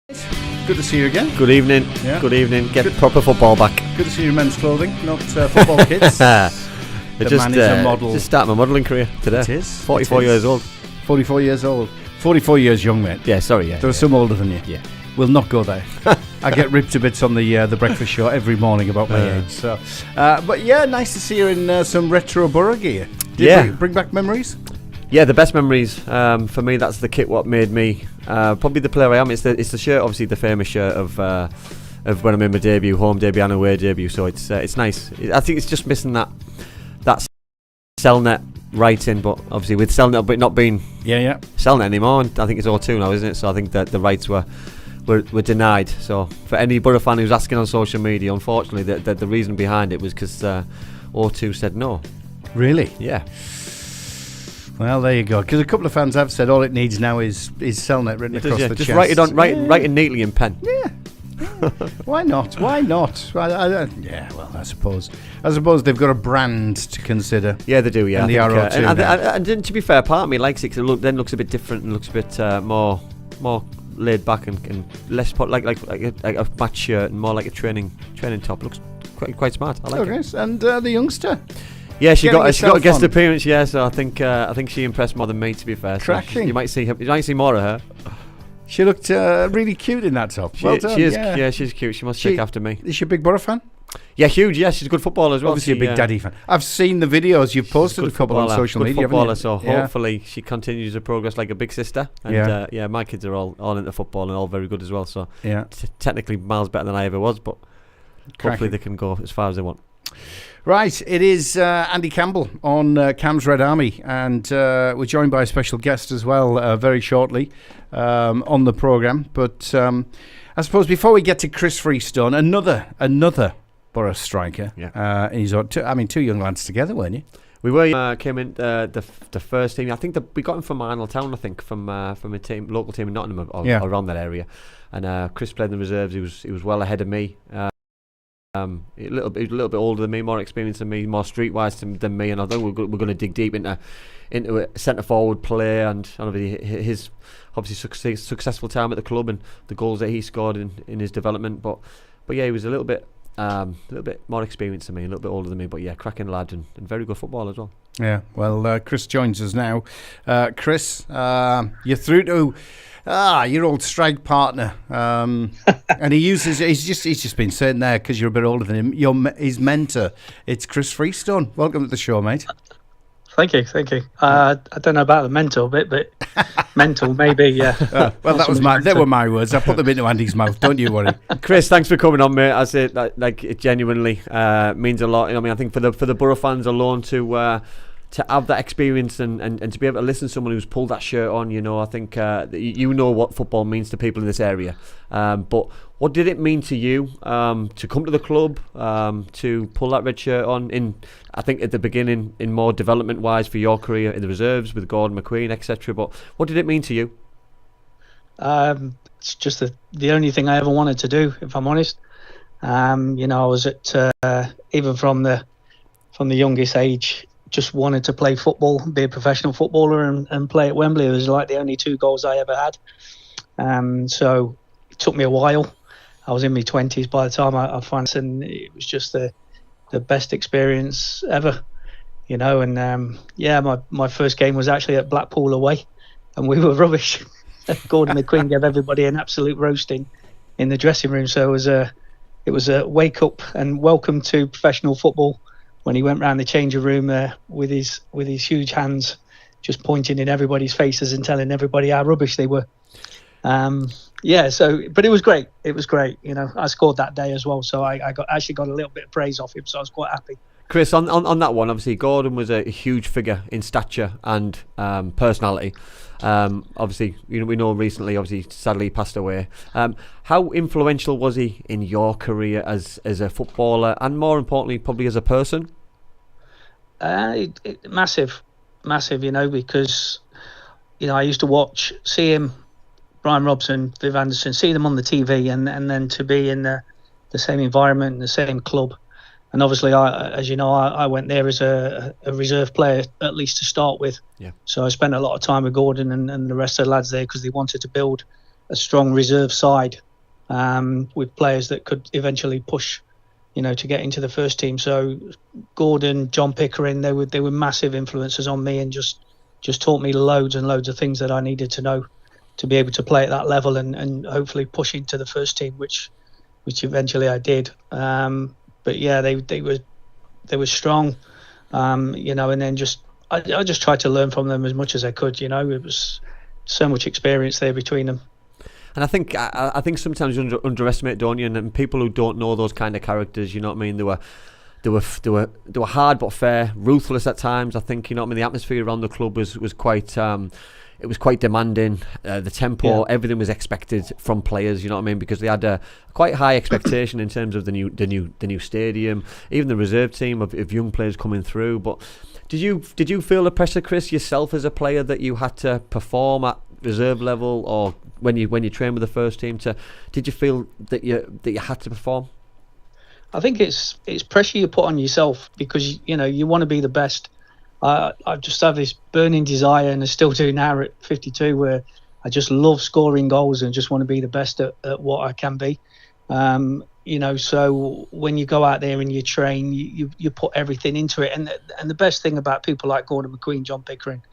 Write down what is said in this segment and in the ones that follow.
Good to see you again. Good evening. Yeah. Good evening. Get proper football back. Good to see you in men's clothing, not football kits. Man is a model. Just starting my modelling career today. It is. 44 years old. 44 years old. 44 years young, mate. Yeah, sorry, yeah. There are some older than you. Yeah. We'll not go there. I get ripped to bits on the breakfast show every morning about my age. So, but yeah, nice to see you in some retro Borough gear. Did it bring back memories? Yeah, the best memories for me. That's the kit. What made me probably the player I am. It's the shirt, obviously the famous shirt of when I made my debut, home debut and away debut. So it's nice. I think it's just missing that Selnet writing, but obviously with Selnet but not being Selnet anymore, and I think it's O2 now, isn't it? So I think that the rights were denied. So for any Borough fan who's asking on social media, unfortunately, the reason behind it was because O2 said no. Really? Yeah. Well, there you go. Because a couple of fans have said all it needs now is Selnet written across the just chest. write it on, write it neatly in pen. Yeah. Why not? Why not? I suppose they've got a brand to consider. Yeah, they do. Yeah, and the RO2. And to be fair, part of me likes it because it looks a bit different and looks a bit more laid back and less like a match shirt and more like a training top. Looks quite smart. I like it. And the youngster. Yeah, she got a guest appearance. Yeah, so I think she impressed more than me. To be fair, cracking. So you might see more of her. She looked really cute in that top. Well done. She is. Yeah, she's cute. She must take after me. Is she a big Borough fan? Yeah, huge. Yeah, she's a good footballer as well. Obviously a big daddy fan. I've seen the videos you've posted a couple on social media. Footballer, so hopefully she continues her progress like a big sister. And my kids are all into football and all very good as well. So technically miles better than I ever was, but hopefully they can go as far as they want. Right, it is Andy Campbell on Cam's RedArmy, and we're joined by a special guest as well very shortly on the programme. But I suppose before we get to Chris Freestone, another Borough striker. Yeah. He's two young lads together, weren't you? We were came in the first team. I think we got him from Arnold Town. I think from a local team in Nottingham or around that area. And Chris played in the reserves. He was well ahead of me. A little bit older than me, more experienced than me, more streetwise than me, and I think we're going to dig deep into a centre forward play and his obviously successful time at the club and the goals that he scored in his development. But yeah, he was a little bit more experienced than me, a little bit older than me. But yeah, cracking lad and very good football as well. Yeah, well, Chris joins us now. Chris, you're through to. Your old strike partner, and he's just been sitting there because you're a bit older than him. His mentor, it's Chris Freestone. Welcome to the show, mate. Thank you. I don't know about the mental bit, but mental maybe. Yeah. Well, they were my words. I put them into Andy's mouth. Don't you worry. Chris, thanks for coming on, mate. I say it genuinely means a lot. I mean, I think for the Borough fans alone to have that experience and to be able to listen to someone who's pulled that shirt on, I think you know what football means to people in this area. But what did it mean to you to come to the club, to pull that red shirt on? I think at the beginning, in more development-wise for your career in the reserves with Gordon McQueen, etc. But what did it mean to you? It's just the only thing I ever wanted to do, if I'm honest. I was at even from the youngest age. Just wanted to play football, be a professional footballer and play at Wembley. It was like the only 2 goals I ever had. So it took me a while. I was in my 20s by the time I finally, and it was just the best experience ever, and my first game was actually at Blackpool away and we were rubbish. Gordon McQueen gave everybody an absolute roasting in the dressing room. So it was a wake up and welcome to professional football. When he went round the changing room with his huge hands, just pointing in everybody's faces and telling everybody how rubbish they were. But it was great. I scored that day as well, so I actually got a little bit of praise off him, so I was quite happy. Chris, on that one, obviously Gordon was a huge figure in stature and personality. Obviously, we know recently, obviously, sadly, he passed away. How influential was he in your career as a footballer, and more importantly, probably as a person? Massive, because I used to see him, Brian Robson, Viv Anderson, see them on the TV, and then to be in the same environment, in the same club. And obviously, I went there as a reserve player, at least to start with. Yeah. So I spent a lot of time with Gordon and the rest of the lads there because they wanted to build a strong reserve side with players that could eventually push, to get into the first team. So Gordon, John Pickering, they were massive influences on me, and just taught me loads and loads of things that I needed to know to be able to play at that level and hopefully push into the first team, which eventually I did. But yeah, they were strong, and then I just tried to learn from them as much as I could. It was so much experience there between them. And I think sometimes you underestimate, don't you? And people who don't know those kind of characters, you know what I mean? They were hard but fair, ruthless at times. I think, the atmosphere around the club was quite. It was quite demanding. The tempo, everything was expected from players. You know what I mean? Because they had a quite high expectation in terms of the new stadium, even the reserve team of young players coming through. But did you feel the pressure, Chris, yourself as a player, that you had to perform at reserve level, or when you trained with the first team? Did you feel that you had to perform? I think it's pressure you put on yourself, because you want to be the best. I just have this burning desire, and I still do now at 52, where I just love scoring goals and just want to be the best at what I can be. So when you go out there and you train, you put everything into it. And the best thing about people like Gordon McQueen, John Pickering,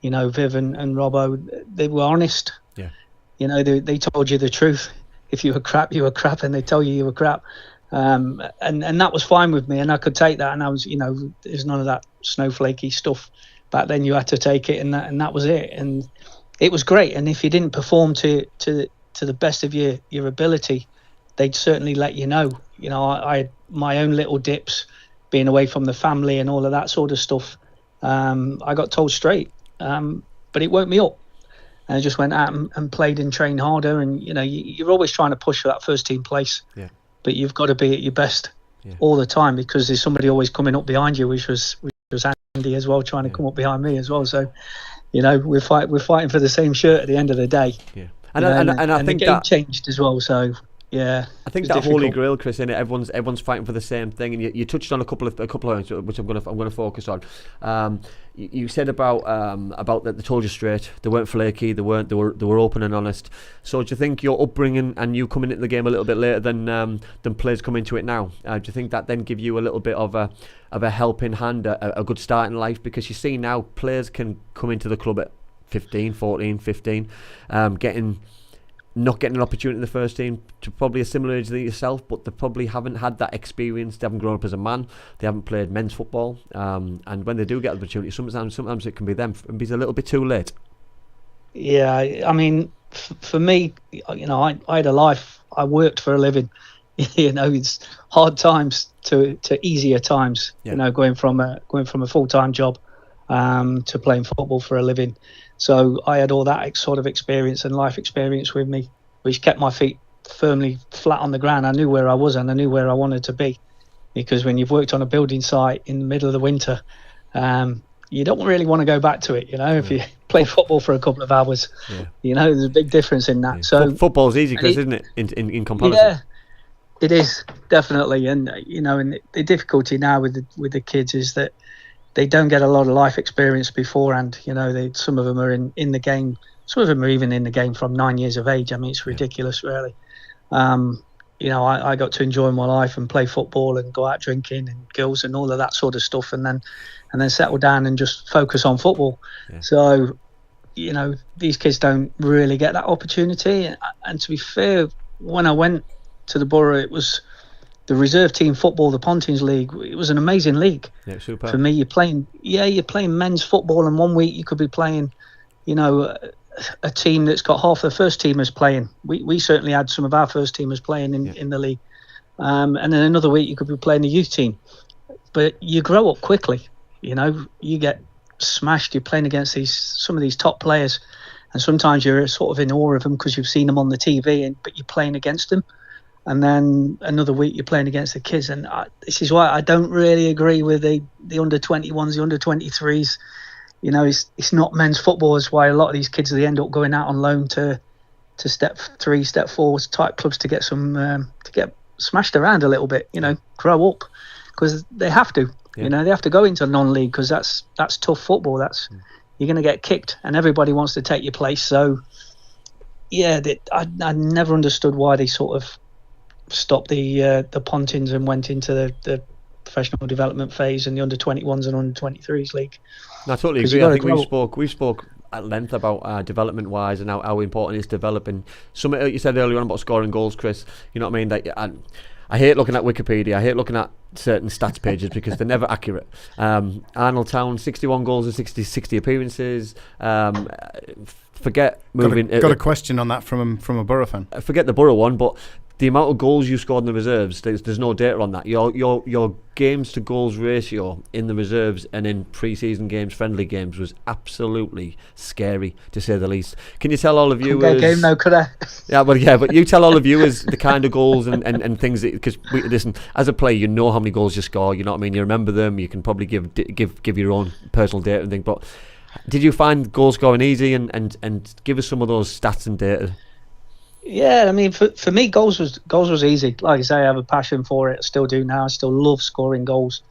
Viv and Robbo, they were honest. Yeah. They told you the truth. If you were crap, you were crap, and they tell you were crap. And that was fine with me, and I could take that. And I was, there's none of that snowflakey stuff back then. You had to take it, and that was it. And it was great. And if you didn't perform to the best of your ability, they'd certainly let you know. I had my own little dips, being away from the family and all of that sort of stuff. I got told straight, but it woke me up. And I just went out and played and trained harder. And you're always trying to push for that first team place. Yeah. But you've got to be at your best all the time, because there's somebody always coming up behind you, which was Andy as well, trying to come up behind me as well. So, we're fighting for the same shirt at the end of the day. Yeah, and I think the game changed as well. So yeah, I think that difficult. Holy grail, Chris, in it, everyone's fighting for the same thing. And you touched on a couple of points, which I'm going to focus on. You said about that they told you straight. They weren't flaky. They were open and honest. So do you think your upbringing and you coming into the game a little bit later than players come into it now? Do you think that then give you a little bit of a helping hand, a good start in life? Because you see now players can come into the club at 15, 14, 15, not getting an opportunity in the first team to probably a similar age than yourself, but they probably haven't had that experience. They haven't grown up as a man. They haven't played men's football, and when they do get the opportunity, sometimes it can be them. It's a little bit too late. Yeah, I mean, for me, I had a life. I worked for a living. It's hard times to easier times. Yeah. Going from a full-time job to playing football for a living. So I had all that sort of experience and life experience with me, which kept my feet firmly flat on the ground. I knew where I was and I knew where I wanted to be, because when you've worked on a building site in the middle of the winter, you don't really want to go back to it. If you play football for a couple of hours, there's a big difference in that. Yeah. So football's easy, Chris, isn't it? In comparison. Yeah, it is definitely. And and the difficulty now with the kids is that they don't get a lot of life experience beforehand. Some of them are in the game. Some of them are even in the game from 9 years of age. I mean, it's ridiculous, really. I got to enjoy my life and play football and go out drinking and girls and all of that sort of stuff, and then settle down and just focus on football. Yeah. So, these kids don't really get that opportunity. And to be fair, when I went to the Borough, it was the reserve team football, the Pontins League. It was an amazing league. Yeah, super. For me, you're playing men's football, and 1 week you could be playing, a team that's got half the first teamers playing. We certainly had some of our first teamers playing in the league. And then another week you could be playing the youth team. But you grow up quickly, you get smashed. You're playing against some of these top players, and sometimes you're sort of in awe of them because you've seen them on the TV, but you're playing against them. And then another week you're playing against the kids. And this is why I don't really agree with the under-21s, the under-23s. It's not men's football. It's why a lot of these kids, they end up going out on loan to step 3, step 4 type clubs to get some to get smashed around a little bit. Grow up, because they have to. Yeah. They have to go into non-league, because that's tough football. You're going to get kicked, and everybody wants to take your place. So I never understood why they sort of stopped the Pontins and went into the professional development phase and the under-21s and under-23s league. No, I totally agree. I think we spoke at length about development-wise and how important it is developing. Something you said earlier on about scoring goals, Chris. You know what I mean? That I hate looking at Wikipedia. I hate looking at certain stats pages because they're never accurate. Arnold Town, 61 goals and 60 appearances. Forget moving. Got a question on that from a Borough fan. Forget the Borough one, but the amount of goals you scored in the reserves, there's no data on that. Your games to goals ratio in the reserves and in pre-season games, friendly games, was absolutely scary, to say the least. Can you tell all of you? Game now, could I? But you tell all of you as the kind of goals and things that, because listen, as a player, you know how many goals you score. You know what I mean. You remember them. You can probably give your own personal data and things. But did you find goal scoring easy? And give us some of those stats and data. Yeah, I mean, for me, goals was easy. Like I say, I have a passion for it. I still do now. I still love scoring goals.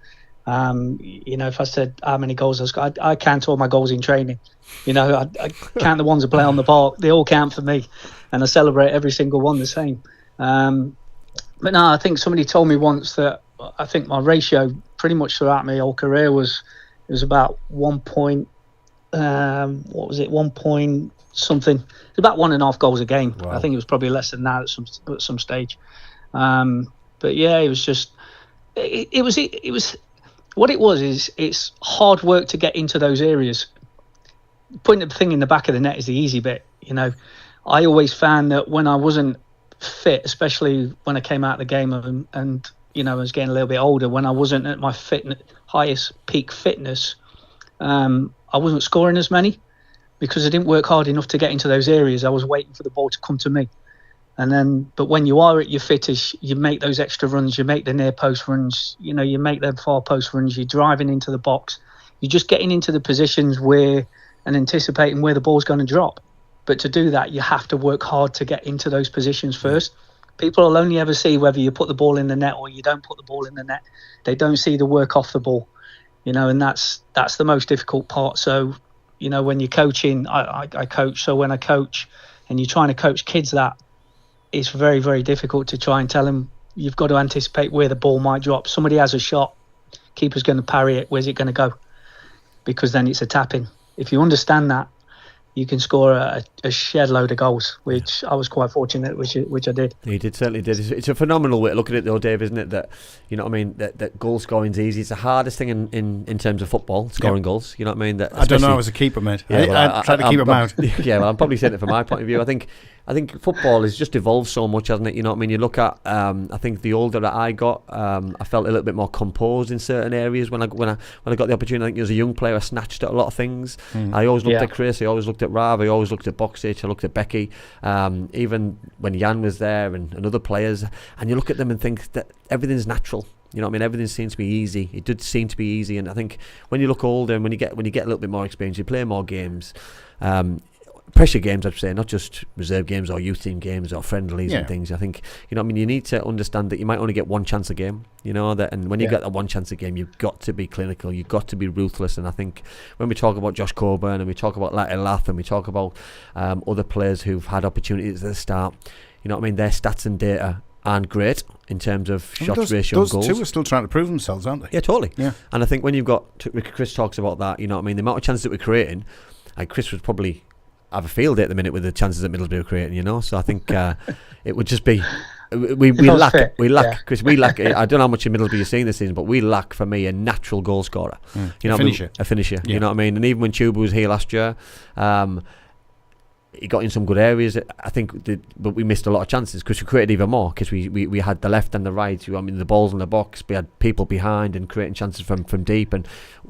If I said how many goals I scored, I count all my goals in training. I count the ones I play on the park. They all count for me, and I celebrate every single one the same. But no, I think somebody told me once that I think my ratio pretty much throughout my whole career was about 1 point. What was it? 1 point something. It's about 1.5 goals a game. Wow. I think it was probably less than that at some stage. But yeah, it was just it was what it was is it's hard work to get into those areas. Putting the thing in the back of the net is the easy bit. I always found that when I wasn't fit, especially when I came out of the game and I was getting a little bit older, when I wasn't at my highest peak fitness, I wasn't scoring as many. Because I didn't work hard enough to get into those areas. I was waiting for the ball to come to me. But when you are at your fittest, you make those extra runs, you make the near post runs, you make them far post runs, you're driving into the box. You're just getting into the positions and anticipating where the ball's going to drop. But to do that, you have to work hard to get into those positions first. People will only ever see whether you put the ball in the net or you don't put the ball in the net. They don't see the work off the ball, and that's the most difficult part. So, when you're coaching, I coach. So when I coach and you're trying to coach kids that, it's very, very difficult to try and tell them you've got to anticipate where the ball might drop. Somebody has a shot, keeper's going to parry it. Where's it going to go? Because then it's a tap-in. If you understand that, you can score a shed load of goals, which I was quite fortunate, which I did. You certainly did. It's a phenomenal way to look at it, though, Dave, isn't it? That that goal scoring's easy. It's the hardest thing in terms of football, scoring goals. You know what I mean? I don't know. I was a keeper, mate. I tried to keep them out. Yeah, well, I'm probably saying it from my point of view. I think football has just evolved so much, hasn't it? You know what I mean? You look at, I think the older that I got, I felt a little bit more composed in certain areas. When I got the opportunity, I think as a young player, I snatched at a lot of things. I always looked at Chris, I always looked at Rav, I always looked at Boxic, I looked at Becky, even when Jan was there and other players. And you look at them and think that everything's natural. You know what I mean? Everything seems to be easy. It did seem to be easy. And I think when you look older and when you get a little bit more experience, you play more games. Pressure games, I'd say, not just reserve games or youth team games or friendlies and things. I think, you need to understand that you might only get one chance a game, and when you get that one chance a game, you've got to be clinical, you've got to be ruthless. And I think when we talk about Josh Coburn and we talk about Latte Lath and we talk about other players who've had opportunities at the start, their stats and data aren't great in terms of shots ratio and goals. Those two are still trying to prove themselves, aren't they? Yeah, totally. Yeah. And I think when you've got, Chris talks about that, the amount of chances that we're creating, Chris would probably have a field day at the minute with the chances that Middlesbrough are creating, so I think it would just be we lack Chris, we lack I don't know how much in Middlesbrough you're seeing this season, but we lack for me a natural goal scorer, a finisher, you know what I mean. And even when Chuba was here last year, he got in some good areas. I think, but we missed a lot of chances because we created even more because we had the left and the right. The balls in the box. We had people behind and creating chances from deep and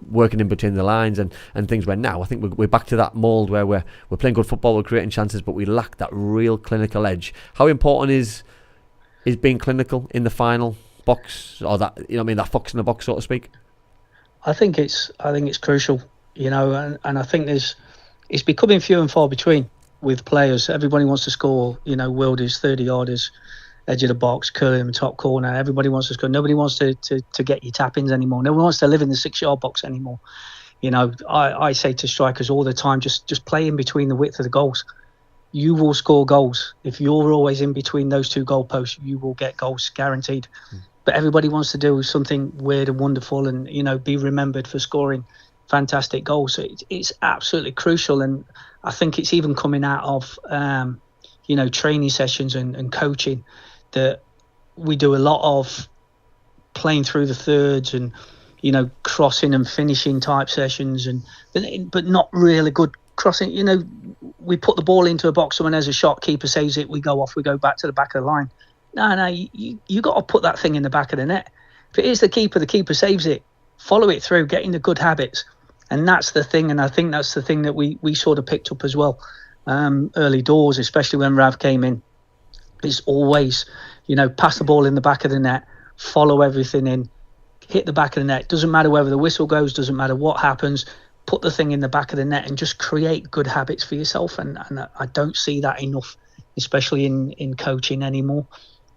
working in between the lines and things. Where now I think we're back to that mould where we're playing good football, we're creating chances, but we lack that real clinical edge. How important is being clinical in the final box, or that that fox in the box, so to speak? I think it's crucial, and I think it's becoming few and far between with players. Everybody wants to score, worldies, 30-yarders, edge of the box, curling, top corner. Everybody wants to score. Nobody wants to get your tap-ins anymore. No one wants to live in the 6-yard box anymore. I say to strikers all the time, just play in between the width of the goals. you will score goals. If you're always in between those two goalposts, you will get goals, guaranteed. But everybody wants to do something weird and wonderful and, be remembered for scoring fantastic goals. So it's absolutely crucial. And I think it's even coming out of, training sessions and coaching, that we do a lot of playing through the thirds and, crossing and finishing type sessions, but not really good crossing. We put the ball into a box, someone has a shot, keeper saves it, we go off, we go back to the back of the line. No, you got to put that thing in the back of the net. If it is the keeper saves it. Follow it through, get into good habits. And that's the thing, and I think that's the thing that we sort of picked up as well. Early doors, especially when Rav came in, is always, pass the ball in the back of the net, follow everything in, hit the back of the net. Doesn't matter whether the whistle goes, doesn't matter what happens, put the thing in the back of the net and just create good habits for yourself. And I don't see that enough, especially in coaching anymore.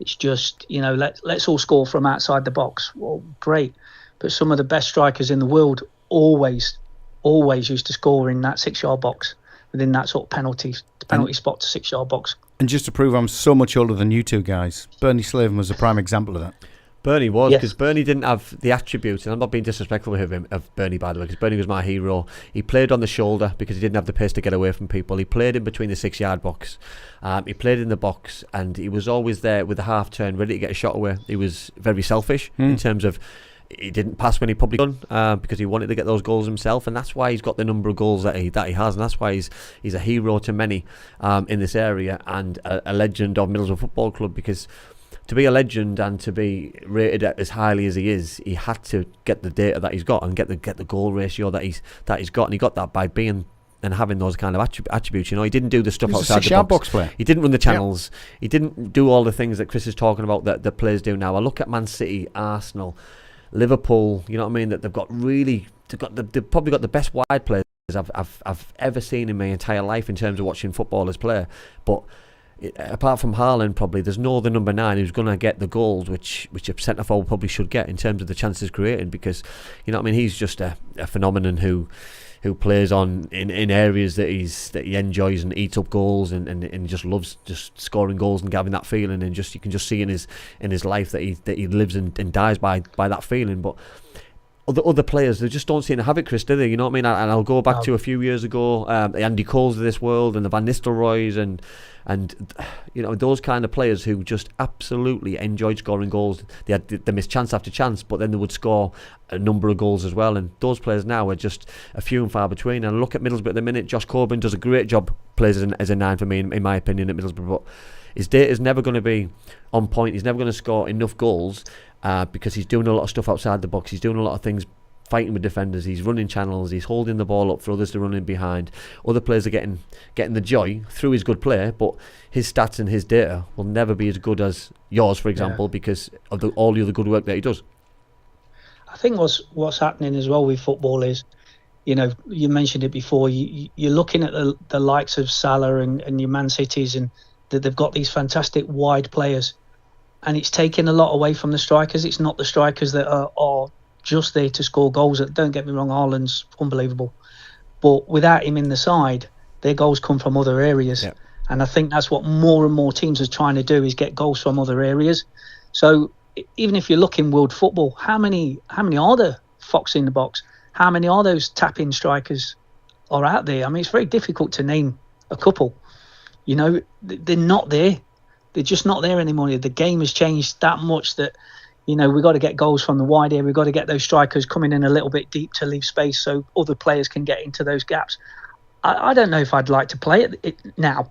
It's just, let's all score from outside the box. Well, great. But some of the best strikers in the world always used to score in that 6-yard box, within that sort of penalty spot to 6-yard box. And just to prove I'm so much older than you two guys, Bernie Slaven was a prime example of that. Bernie was, because Bernie didn't have the attributes, and I'm not being disrespectful of Bernie, by the way, because Bernie was my hero. He played on the shoulder because he didn't have the pace to get away from people. He played in between the 6-yard box. He played in the box, and he was always there with the half turn, ready to get a shot away. He was very selfish in terms of he didn't pass when he probably done, because he wanted to get those goals himself, and that's why he's got the number of goals that he has, and that's why he's a hero to many in this area, and a legend of Middlesbrough Football Club. Because to be a legend and to be rated as highly as he is, he had to get the data that he's got and get the goal ratio that he's got, and he got that by being and having those kind of attributes. He didn't do the stuff outside the box. Player. He didn't run the channels. Yep. He didn't do all the things that Chris is talking about that players do now. I look at Man City, Arsenal, Liverpool. You know what I mean? That they've probably got the best wide players I've ever seen in my entire life in terms of watching footballers play. But apart from Haaland, probably there's no other number 9 who's going to get the goals which a centre forward probably should get in terms of the chances created, because he's just a phenomenon who plays in areas that he enjoys and eats up goals and just loves just scoring goals and having that feeling, and you can just see in his life that he lives and dies by that feeling. But other players, they just don't seem to have it, Chris, do they? You know what I mean? And I'll go back to a few years ago, the Andy Coles of this world and the Van Nistelrooys and those kind of players who just absolutely enjoyed scoring goals. They missed chance after chance, but then they would score a number of goals as well. And those players now are just a few and far between. And look at Middlesbrough at the minute. Josh Coburn does a great job, plays as a 9 for me, in my opinion, at Middlesbrough. But his data is never going to be on point. He's never going to score enough goals because he's doing a lot of stuff outside the box. He's doing a lot of things, fighting with defenders, he's running channels, he's holding the ball up for others to run in behind. Other players are getting the joy through his good play, but his stats and his data will never be as good as yours, for example, because of all the other good work that he does. I think what's happening as well with football is, you mentioned it before, you're looking at the likes of Salah and your Man Cities, and that they've got these fantastic wide players, and it's taking a lot away from the strikers. It's not the strikers that are just there to score goals. Don't get me wrong, Haaland's unbelievable, but without him in the side, their goals come from other areas. Yep. And I think that's what more and more teams are trying to do, is get goals from other areas. So even if you look in world football, how many are there fox in the box? How many are those tap-in strikers are out there? I mean, it's very difficult to name a couple. They're not there. They're just not there anymore. The game has changed that much that we've got to get goals from the wide area. We've got to get those strikers coming in a little bit deep to leave space so other players can get into those gaps. I don't know if I'd like to play it now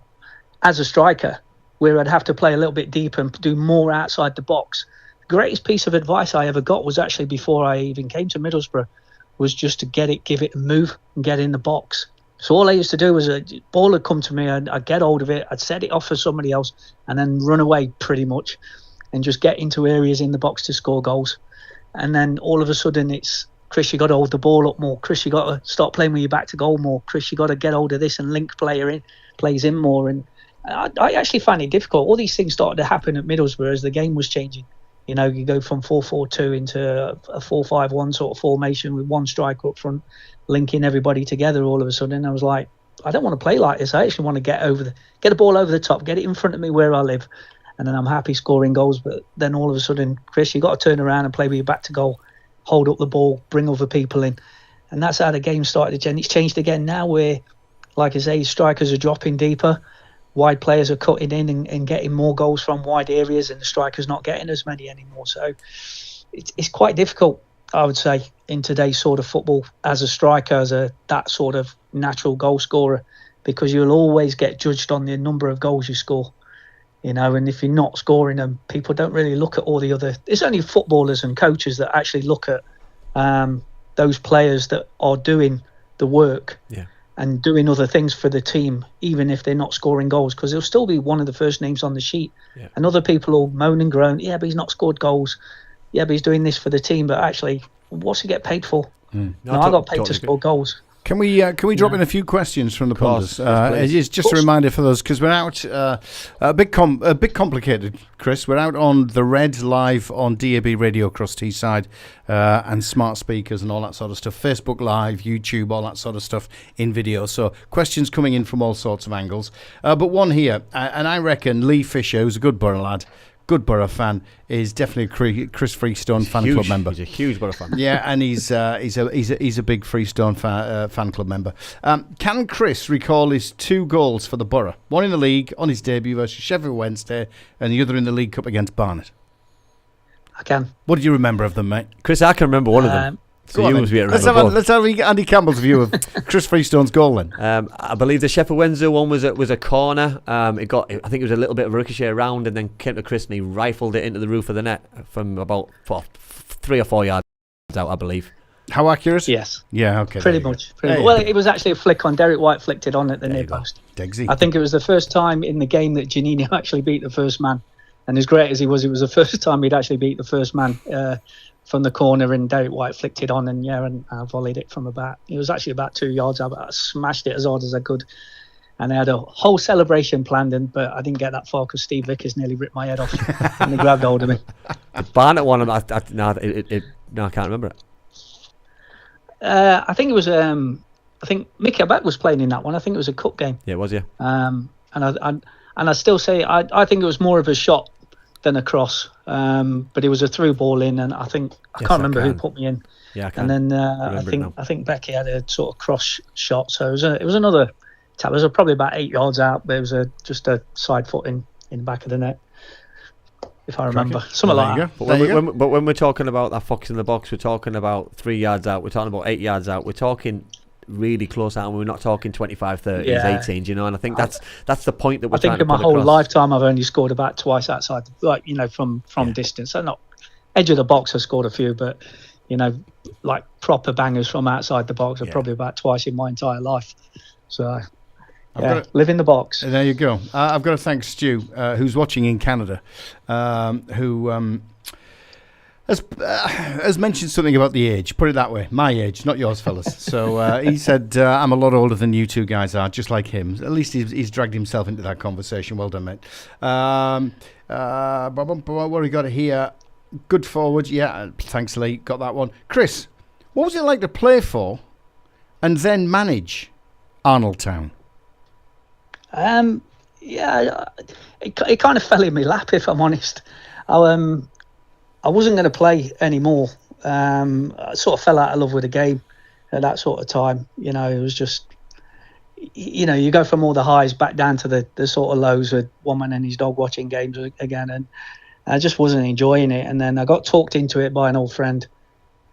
as a striker, where I'd have to play a little bit deeper and do more outside the box. The greatest piece of advice I ever got was actually before I even came to Middlesbrough, was just to give it a move and get in the box. So all I used to do was a ball would come to me, I'd get hold of it, I'd set it off for somebody else, and then run away pretty much, and just get into areas in the box to score goals. And then all of a sudden it's, Chris, you got to hold the ball up more. Chris, you got to start playing with your back to goal more. Chris, you got to get hold of this and link plays in more. And I actually find it difficult. All these things started to happen at Middlesbrough as the game was changing. You go from 4-4-2 into a 4-5-1 sort of formation with one striker up front, linking everybody together all of a sudden. I was like, I don't want to play like this. I actually want to get the ball over the top, get it in front of me where I live, and then I'm happy scoring goals. But then all of a sudden, Chris, you got to turn around and play with your back to goal, hold up the ball, bring other people in, and that's how the game started. And it's changed again now, where, like I say, strikers are dropping deeper, wide players are cutting in and getting more goals from wide areas, and the strikers not getting as many anymore. So it's quite difficult, I would say, in today's sort of football as a striker, as that sort of natural goal scorer, because you'll always get judged on the number of goals you score, and if you're not scoring them, people don't really look at all the other. It's only footballers and coaches that actually look at those players that are doing the work and doing other things for the team, even if they're not scoring goals, because they'll still be one of the first names on the sheet. And other people will moan and groan, but he's not scored goals. But he's doing this for the team. But actually, what's he get paid for? No, I got paid to score goals. Can we drop in a few questions from the punters? It's just a reminder for those, because we're out a bit complicated, Chris. We're out on the Red live on DAB radio across Teesside and smart speakers and all that sort of stuff. Facebook Live, YouTube, all that sort of stuff in video. So questions coming in from all sorts of angles. But one here, and I reckon Lee Fisher, who's a good Borough lad, good Borough fan, is definitely a Chris Freestone fan club member. He's a huge Borough fan. Yeah, and he's a big Freestone fan club member. Can Chris recall his 2 goals for the Borough? One in the league on his debut versus Sheffield Wednesday, and the other in the League Cup against Barnet. I can. What do you remember of them, mate? Chris, I can remember one of them. So you must be let's have Andy Campbell's view of Chris Freestone's goal then. I believe the Sheffield Wednesday one was a corner. I think it was a little bit of a ricochet around and then came to Chris and he rifled it into the roof of the net from about 3 or 4 yards out, I believe. How accurate? Yes. Yeah, okay. Pretty much. Well, it was actually a flick on. Derek White flicked it on at the near post. Degsy. I think it was the first time in the game that Janino actually beat the first man. And as great as he was, it was the first time he'd actually beat the first man from the corner, and Derek White flicked it on and I volleyed it from about. It was actually about 2 yards out, but I smashed it as hard as I could. And I had a whole celebration planned, but I didn't get that far because Steve Vickers nearly ripped my head off and he grabbed hold of me. The Barnet one, I can't remember it. I think it was. I think Mickey Beck was playing in that one. I think it was a cup game. Yeah, it was. Yeah. And I still say I think it was more of a shot than a cross. But it was a through ball in, and I can't remember who put me in. Yeah, I can. And then I think Becky had a sort of cross shot. So it was another tap. It was probably about 8 yards out, but it was just a side foot in the back of the net, if I remember. Something like that. But when we're talking about that fox in the box, we're talking about 3 yards out, we're talking about 8 yards out, we're talking really close out, and we're not talking 25, 30s, 18s, and I think that's the point that we're trying to put across. I think in my whole lifetime I've only scored about twice outside, from distance. So not edge of the box, I scored a few, but like proper bangers from outside the box are probably about twice in my entire life. So live in the box. There you go. I've got to thank Stu, who's watching in Canada, who has mentioned something about the age. Put it that way, my age, not yours, fellas. So he said, I'm a lot older than you two guys are, just like him. At least he's dragged himself into that conversation. Well done, mate. What we got here? Good forward. Yeah, thanks, Lee. Got that one. Chris, what was it like to play for and then manage Arnold Town? It kind of fell in my lap, if I'm honest. I wasn't going to play anymore. I sort of fell out of love with the game at that sort of time. It was just, you go from all the highs back down to the sort of lows with one man and his dog watching games again, and I just wasn't enjoying it. And then I got talked into it by an old friend,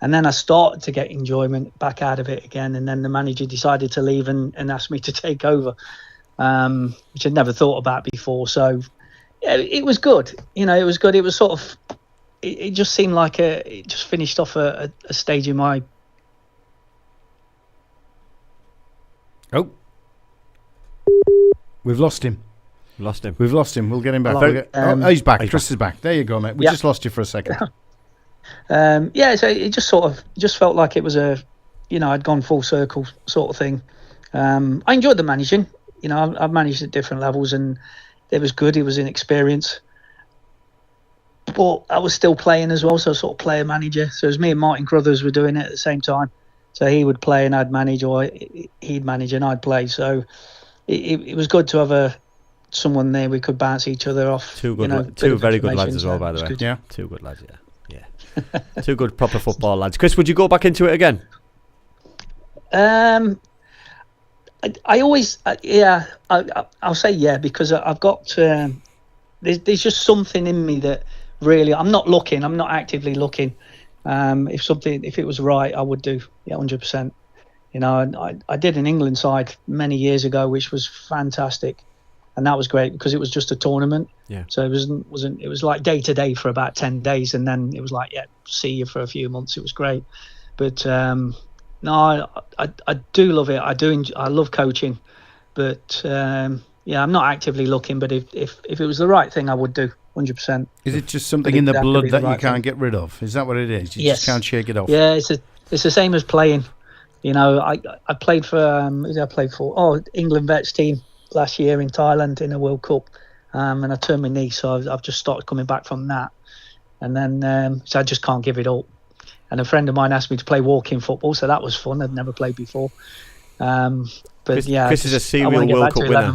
and then I started to get enjoyment back out of it again. And then the manager decided to leave and asked me to take over, which I'd never thought about before. So yeah, it was good. It was good. It was sort of, it just seemed like it just finished off a stage in my. Oh, we've lost him. We've lost him. We'll get him back. He's back. Chris is back. There you go, mate. We just lost you for a second. So it just felt like it was I'd gone full circle sort of thing. I enjoyed the managing. I've managed at different levels, and it was good. It was an experience. But I was still playing as well, so sort of player manager. So it was me and Martin Crothers were doing it at the same time. So he would play and I'd manage, or he'd manage and I'd play. So it was good to have someone there we could bounce each other off. Two very good lads as well, by the way. Good. Yeah, 2 good lads. Yeah. Two good proper football lads. Chris, would you go back into it again? I always, I'll say yeah, because I've got there's just something in me that really I'm not actively looking. If it was right, I would do 100%. I did an England side many years ago, which was fantastic, and that was great because it was just a tournament. Yeah. So it was like day to day for about 10 days, and then it was like see you for a few months. It was great, but no, I do love it. I love coaching, but I'm not actively looking. But if it was the right thing, I would do 100%. Is it just something in the blood that you can't get rid of? Is that what it is? You just can't shake it off. Yeah, it's the same as playing. I played for who did I play for? England vets team last year in Thailand in a World Cup, and I turned my knee, so I've just started coming back from that, and then so I just can't give it up. And a friend of mine asked me to play walking football, so that was fun. I'd never played before. But Chris is a serial World Cup winner.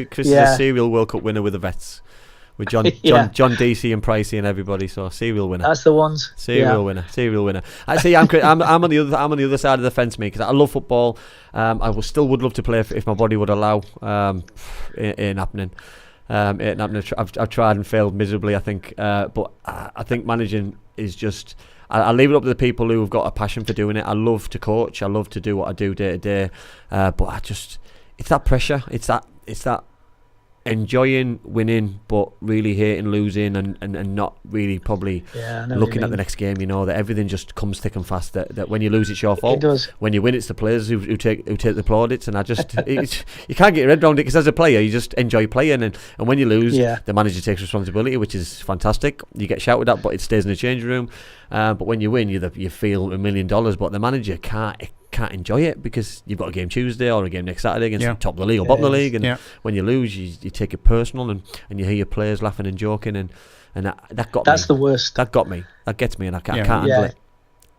Chris is a serial World Cup winner with the vets, with John DC and Pricey and everybody. So serial winner. That's the ones. Serial winner. I see. I'm on the other side of the fence, mate, because I love football. I still would love to play if my body would allow. It ain't happening. I've tried and failed miserably, I think. But I think managing is just. I leave it up to the people who have got a passion for doing it. I love to coach. I love to do what I do day to day. But it's that pressure. It's that enjoying winning, but really hating losing, and not really probably looking at the next game. That everything just comes thick and fast. That when you lose, it's your fault. It does. When you win, it's the players who take the plaudits. And you can't get your head around it, because as a player, you just enjoy playing, and when you lose, the manager takes responsibility, which is fantastic. You get shouted at, but it stays in the changing room. But when you win, you feel $1 million. But the manager can't enjoy it, because you've got a game Tuesday or a game next Saturday against the top of the league or bottom of the league, and when you lose, you take it personal, and you hear your players laughing and joking, and that got me. That's the worst. That got me. That gets me, and I can't handle it.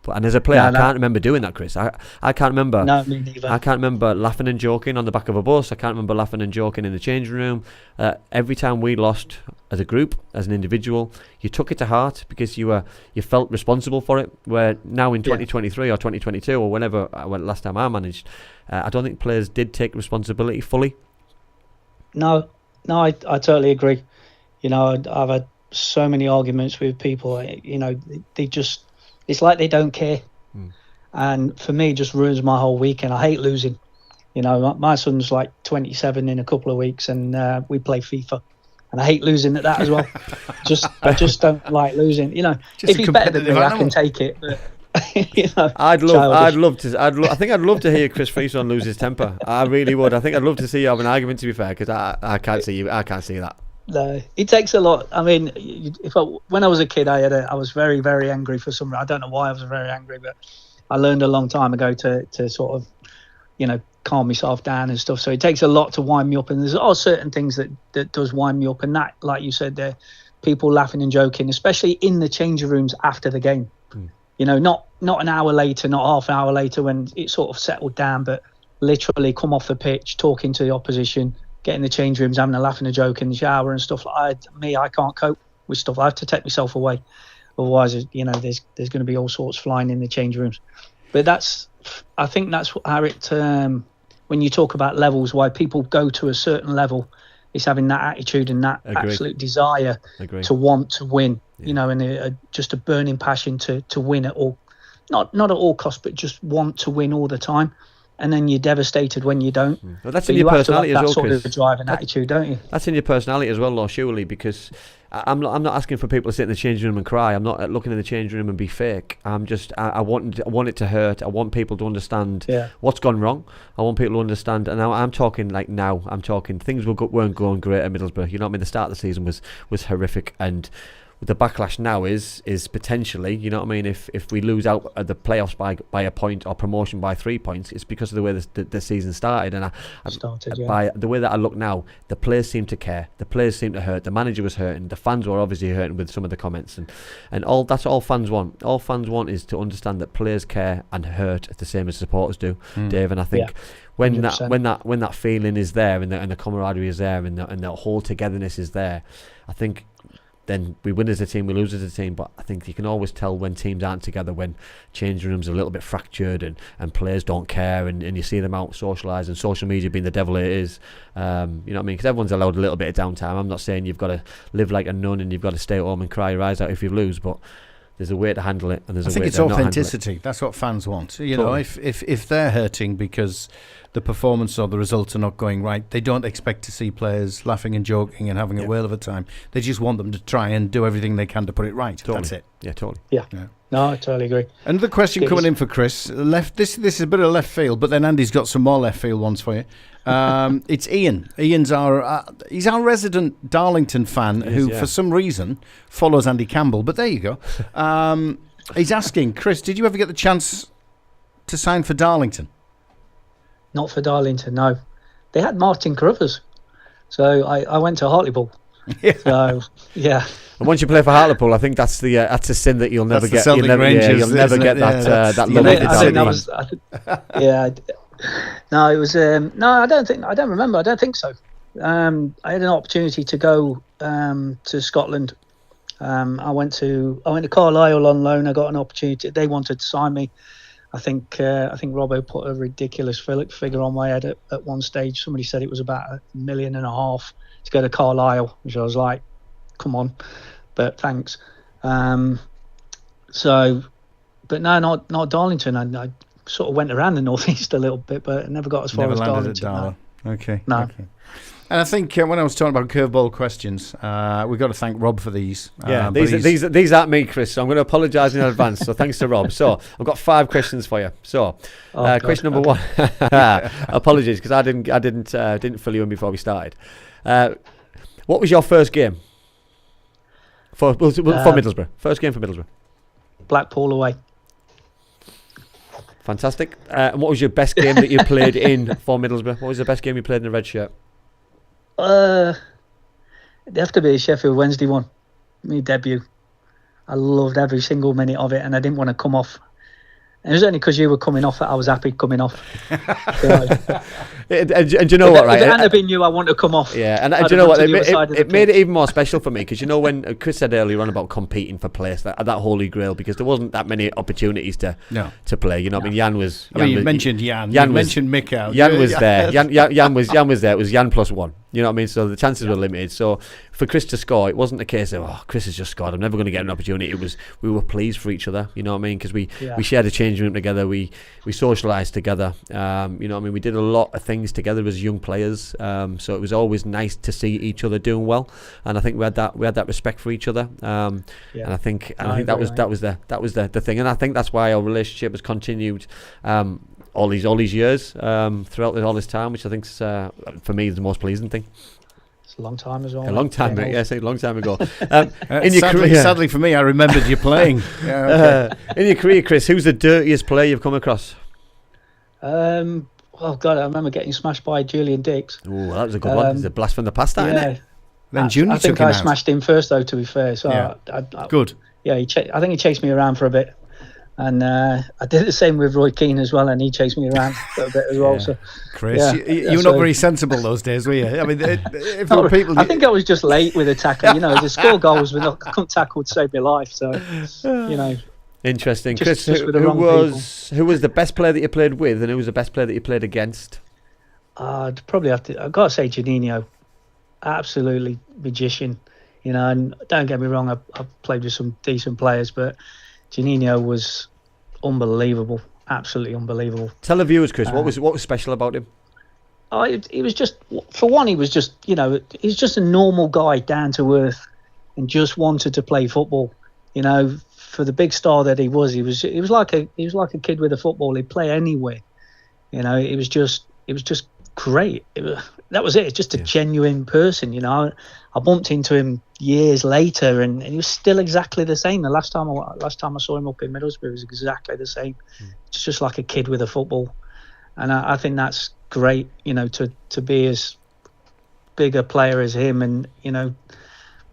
And as a player, I can't remember doing that, Chris. I can't remember. No, me neither. I can't remember laughing and joking on the back of a bus. I can't remember laughing and joking in the changing room. Every time we lost as a group, as an individual, you took it to heart, because you felt responsible for it. Where now in 2023 or 2022 or whenever last time I managed, I don't think players did take responsibility fully. No, I totally agree. I've had so many arguments with people. They just. It's like they don't care. And for me, it just ruins my whole weekend. I hate losing. My son's like 27 in a couple of weeks, and we play FIFA. And I hate losing at that as well. I just don't like losing. If he's better than me, I can take it. But, I think I'd love to hear Chris Freestone lose his temper. I really would. I think I'd love to see you have an argument, to be fair, because I can't see you. I can't see that. No, it takes a lot. I mean, when I was a kid, I was very, very angry for some reason. I don't know why I was very angry, but I learned a long time ago to sort of, calm myself down and stuff. So it takes a lot to wind me up, and there's all certain things that does wind me up, and that, like you said, there, people laughing and joking, especially in the changing rooms after the game. Not an hour later, not half an hour later when it sort of settled down, but literally come off the pitch, talking to the opposition, get in the change rooms, having a laugh and a joke in the shower and stuff like that. I can't cope with stuff. I have to take myself away. Otherwise, there's going to be all sorts flying in the change rooms. But I think that's how it, when you talk about levels, why people go to a certain level, is having that attitude and that absolute desire to want to win, and just a burning passion to win at all, not at all costs, but just want to win all the time. And then you're devastated when you don't. Well, that's in your personality as well, Chris. That sort of drive and attitude, don't you? That's in your personality as well, Law, surely, because I'm not asking for people to sit in the changing room and cry. I'm not looking in the changing room and be fake. I'm just I want it to hurt. I want people to understand what's gone wrong. I want people to understand. And now I'm talking things weren't going great at Middlesbrough. The start of the season was horrific, and the backlash now is potentially, you know what I mean, if we lose out at the playoffs by a point or promotion by 3 points, it's because of the way the season started. And by the way that I look now, the players seem to care, the players seem to hurt, the manager was hurting, the fans were obviously hurting with some of the comments, and all that's all fans want. All fans want is to understand that players care and hurt the same as supporters do, Dave. And I think when that feeling is there, and the camaraderie is there, and the whole togetherness is there, I think then we win as a team, we lose as a team. But I think you can always tell when teams aren't together, when changing rooms are a little bit fractured and players don't care, and you see them out socialising, social media being the devil it is. You know what I mean? Because everyone's allowed a little bit of downtime. I'm not saying you've got to live like a nun and you've got to stay at home and cry your eyes out if you lose, but there's a way to handle it, and there's a way to not handle it. I think it's authenticity. That's what fans want. You know, if they're hurting because the performance or the results are not going right, they don't expect to see players laughing and joking and having a whale of a time. They just want them to try and do everything they can to put it right. Totally. That's it. Yeah, totally. Yeah. No, I totally agree. Another question coming in for Chris. This is a bit of left field, but then Andy's got some more left field ones for you. It's Ian. Ian's he's our resident Darlington fan who, for some reason, follows Andy Campbell. But there you go. He's asking, Chris, did you ever get the chance to sign for Darlington? Not for Darlington, no. They had Martin Carruthers, so I went to Hartlepool. So yeah. And once you play for Hartlepool, I think that's a sin that you'll never get. You'll never get that love. No, it was no. I don't remember. I don't think so. I had an opportunity to go to Scotland. I went to Carlisle on loan. I got an opportunity. They wanted to sign me. I think Robbo put a ridiculous figure on my head at one stage. Somebody said it was about $1.5 million to go to Carlisle, which I was like, come on, but thanks. But no, not Darlington. I sort of went around the northeast a little bit, but never got as far as Darlington. No. Okay. No. Okay. And I think when I was talking about curveball questions, we've got to thank Rob for these. Yeah, these aren't me, Chris, so I'm going to apologise in advance. So thanks to Rob. So I've got 5 questions for you. So question number 1. Apologies, because I didn't fill you in before we started. What was your first game for Middlesbrough? First game for Middlesbrough. Blackpool away. Fantastic. And what was your best game that you played in for Middlesbrough? What was the best game you played in the red shirt? It'd have to be a Sheffield Wednesday one. My debut. I loved every single minute of it, and I didn't want to come off. And it was only because you were coming off that I was happy coming off. And you know what, right? If it hadn't been you, I want to come off. Yeah, and do you know what? It made it even more special for me, because you know when Chris said earlier on about competing for place, that holy grail, because there wasn't that many opportunities to play. You know, what I mean, Jan was. You mentioned Jan. You mentioned Mick out. Jan was there. Jan was there. It was Jan plus 1. You know what I mean? So the chances were limited. So for Chris to score, it wasn't a case of, Chris has just scored, I'm never going to get an opportunity. It was, we were pleased for each other. You know what I mean? Because we shared a changing room together. We socialised together. You know what I mean? We did a lot of things together as young players. So it was always nice to see each other doing well. And I think we had that respect for each other. And I think that was the thing. And I think that's why our relationship has continued. All these years, throughout all this time, which I think is, for me, is the most pleasing thing. It's a long time as well. A long time, mate. Yes, a long time ago. Sadly for me, I remembered you playing. In your career, Chris, who's the dirtiest player you've come across? Oh God, I remember getting smashed by Julian Dix. Oh, that was a good one. It's a blast from the past, isn't it? Then Junior I think I smashed him first, though. To be fair, so good. Yeah, I think he chased me around for a bit. And I did the same with Roy Keane as well, and he chased me around for a bit as well. So, Chris, you were not very sensible those days, were you? I mean, if there were people, I think I was just late with a tackle. You know, to score goals with I couldn't tackle to save my life. So, you know. Interesting, Chris. Who was the best player that you played with, and who was the best player that you played against? I'd probably have to. I've got to say, Juninho, absolutely magician. You know, and don't get me wrong, I've played with some decent players, but Juninho was unbelievable, absolutely unbelievable. Tell the viewers, Chris, what was special about him? He was just, for one, he was just, you know, he's just a normal guy, down to earth, and just wanted to play football. You know, for the big star that he was like a kid with a football. He'd play anywhere. You know, it was just great. That was it. It's just a genuine person, you know. I bumped into him years later, and he was still exactly the same. The last time I saw him up in Middlesbrough, it was exactly the same. It's just like a kid with a football, and I think that's great, you know, to be as big a player as him, and, you know,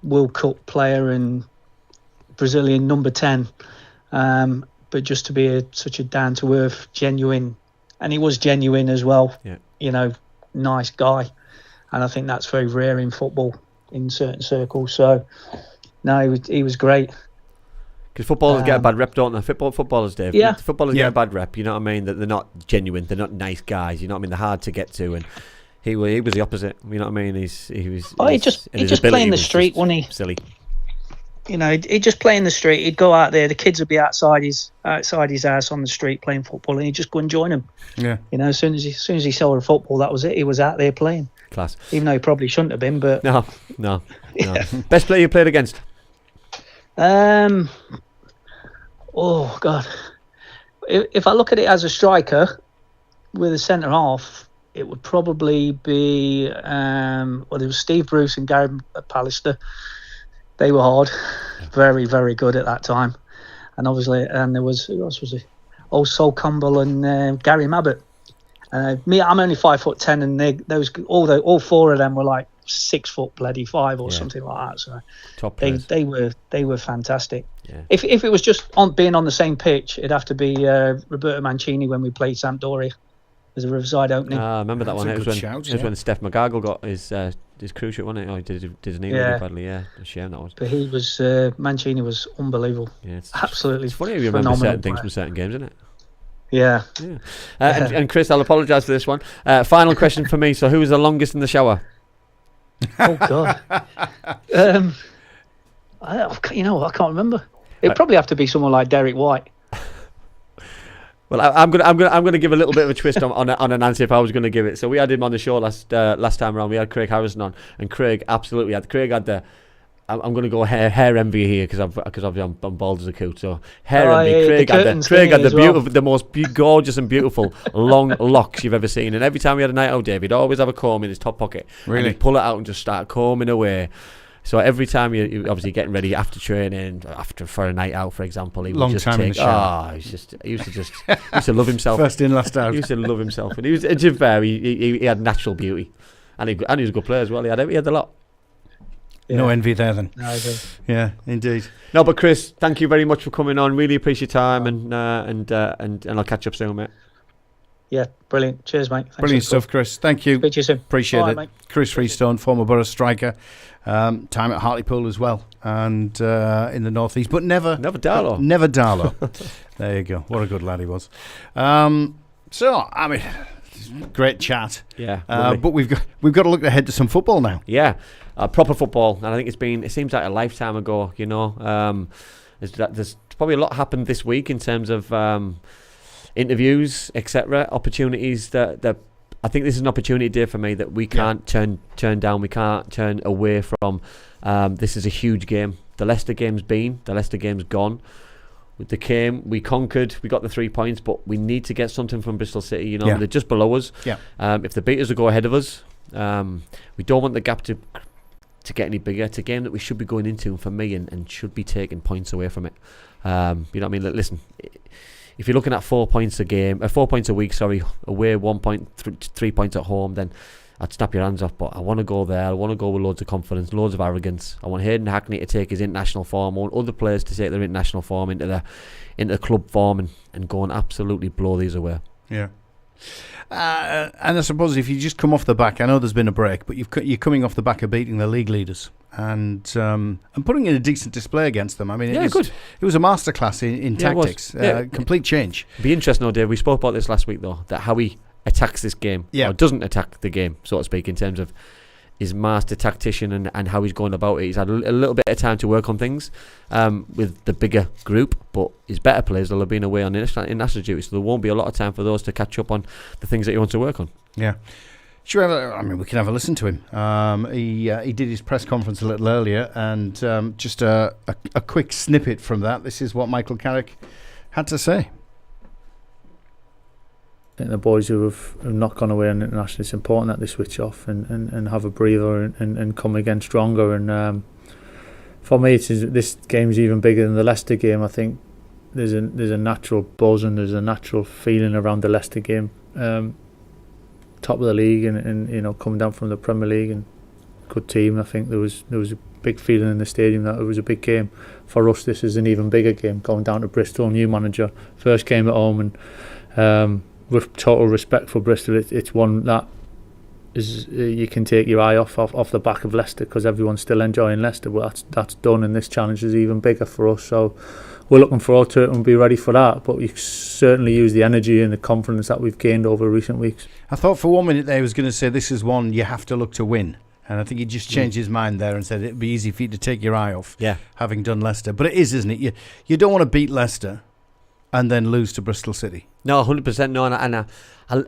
World Cup player and Brazilian number 10, but just to be such a down to earth, genuine, and he was genuine as well. You know, nice guy, and I think that's very rare in football in certain circles. So no, he was great. Because footballers get a bad rep, don't they? Footballers, Dave. Yeah. Footballers get a bad rep. You know what I mean? That they're not genuine. They're not nice guys. You know what I mean? They're hard to get to, and he was the opposite. You know what I mean? He just play in the street, wasn't he? Silly. You know, he'd just play in the street. He'd go out there. The kids would be outside his house on the street playing football, and he'd just go and join them. Yeah. You know, as soon as he saw a football, that was it. He was out there playing. Class. Even though he probably shouldn't have been, but no. Best player you played against? Oh God. If I look at it as a striker with a centre half, it would probably be there was Steve Bruce and Gary Pallister. They were hard, very, very good at that time, and obviously, and there was, who else was it? Oh, Sol Campbell and Gary Mabbott. Me, I'm only 5'10", and all four of them were like 6'5" or something like that. So top they were fantastic. Yeah. If it was just being on the same pitch, it'd have to be Roberto Mancini when we played Sampdoria. There's a Riverside opening. I remember that one. It was when Steph McGargle got his cruciate, wasn't it? Oh, he did his knee really badly. Yeah, a shame that was. But he was Mancini was unbelievable. Yeah, absolutely. It's funny how you remember certain things from certain games, isn't it? Yeah. And Chris, I'll apologise for this one. Final question for me. So, who was the longest in the shower? Oh God. I can't remember. It'd probably have to be someone like Derek White. Well, I'm gonna give a little bit of a twist on an answer if I was going to give it. So we had him on the show last time around. We had Craig Harrison on, and Craig absolutely had. Craig had the. I'm going to go hair envy here because obviously I'm bald as a coot. So hair envy. Craig had the beautiful, the most gorgeous and beautiful long locks you've ever seen. And every time we had a night out, Dave, he'd always have a comb in his top pocket. Really? And he'd pull it out and just start combing away. So every time you obviously getting ready after training, for a night out, for example, he would just take. He used to love himself. First in, last out. He used to love himself, and he was he had natural beauty, and he was a good player as well. He had a lot. Yeah. No envy there then. No, yeah, indeed. No, but Chris, thank you very much for coming on. Really appreciate your time, and I'll catch up soon, mate. Yeah, brilliant. Cheers, mate. Thanks brilliant stuff, Chris. Thank you. Speak to you soon. Appreciate it. Mate. Chris Freestone, former Borough striker, time at Hartlepool as well, and in the northeast, but never Darlow. Never Darlow. There you go. What a good lad he was. So, I mean, great chat. Yeah. But we've got to look ahead to some football now. Yeah, proper football, and I think it seems like a lifetime ago. You know, there's probably a lot happened this week in terms of interviews, etc., opportunities that I think this is an opportunity day for me that we can't turn down, we can't turn away from. This is a huge game. The Leicester game's gone. They came, we conquered, we got the 3 points, but we need to get something from Bristol City. You know, they're just below us. If the beaters will go ahead of us, we don't want the gap to get any bigger. It's a game that we should be going into for me and should be taking points away from it. You know what I mean? Listen, if you're looking at 4 points a week, away 1 point, 3 points at home, then I'd snap your hands off. But I want to go there. I want to go with loads of confidence, loads of arrogance. I want Hayden Hackney to take his international form. I want other players to take their international form into the club form and go and absolutely blow these away. Yeah. And I suppose if you just come off the back, I know there's been a break, but you're coming off the back of beating the league leaders and putting in a decent display against them. I mean, it was a masterclass in tactics, complete change. It'd be interesting, though, Dave. We spoke about this last week, though, that how he attacks this game, or doesn't attack the game, so to speak, in terms of his master tactician and how he's going about it. He's had a little bit of time to work on things with the bigger group, but his better players will have been away on international duty, so there won't be a lot of time for those to catch up on the things that he wants to work on. Yeah. We can have a listen to him. He did his press conference a little earlier, and just a quick snippet from that. This is what Michael Carrick had to say. think the boys who have not gone away on international, it's important that they switch off and have a breather and come again stronger. And for me, this game's even bigger than the Leicester game. I think there's a natural buzz and there's a natural feeling around the Leicester game. Top of the league and coming down from the Premier League and good team. I think there was a big feeling in the stadium that it was a big game. For us, this is an even bigger game, going down to Bristol, new manager, first game at home, and with total respect for Bristol, it's one that is you can take your eye off the back of Leicester, because everyone's still enjoying Leicester, but that's done, and this challenge is even bigger for us. So we're looking forward to it and be ready for that, but we certainly use the energy and the confidence that we've gained over recent weeks. I thought for 1 minute there he was going to say this is one you have to look to win. And I think he just changed his mind there and said it'd be easy for you to take your eye off having done Leicester. But it is, isn't it? You don't want to beat Leicester and then lose to Bristol City. No, 100% no. And